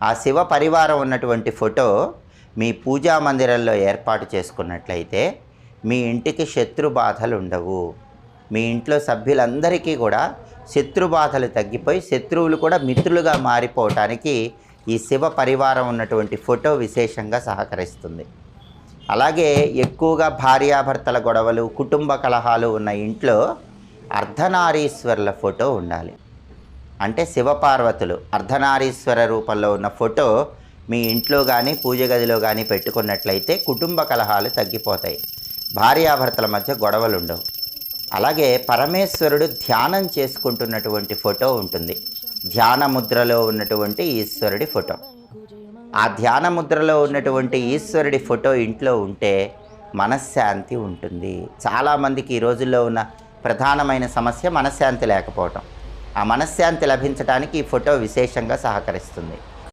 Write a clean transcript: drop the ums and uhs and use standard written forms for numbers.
ఆ శివ పరివారం ఉన్నటువంటి ఫోటో మీ పూజా మందిరంలో ఏర్పాటు చేసుకున్నట్లయితే మీ ఇంటికి శత్రు బాధలు ఉండవు. మీ ఇంట్లో సభ్యులందరికీ కూడా శత్రు బాధలు తగ్గిపోయి శత్రువులు కూడా మిత్రులుగా మారిపోవటానికి ఈ శివ పరివారం ఉన్నటువంటి ఫోటో విశేషంగా సహకరిస్తుంది. అలాగే ఎక్కువగా భార్యాభర్తల గొడవలు, కుటుంబ కలహాలు ఉన్న ఇంట్లో అర్ధనారీశ్వరుల ఫోటో ఉండాలి. అంటే శివపార్వతులు అర్ధనారీశ్వర రూపంలో ఉన్న ఫోటో మీ ఇంట్లో కానీ పూజ గదిలో కానీ పెట్టుకున్నట్లయితే కుటుంబ కలహాలు తగ్గిపోతాయి, భార్యాభర్తల మధ్య గొడవలు ఉండవు. అలాగే పరమేశ్వరుడు ధ్యానం చేసుకుంటున్నటువంటి ఫోటో ఉంటుంది. ధ్యాన ముద్రలో ఉన్నటువంటి ఈశ్వరుడి ఫోటో. ఆ ధ్యాన ముద్రలో ఉన్నటువంటి ఈశ్వరుడి ఫోటో ఇంట్లో ఉంటే మనశ్శాంతి ఉంటుంది. చాలామందికి ఈ రోజుల్లో ఉన్న ప్రధానమైన సమస్య మనశ్శాంతి లేకపోవటం. ఆ మనశ్శాంతి లభించడానికి ఈ ఫోటో విశేషంగా సహకరిస్తుంది.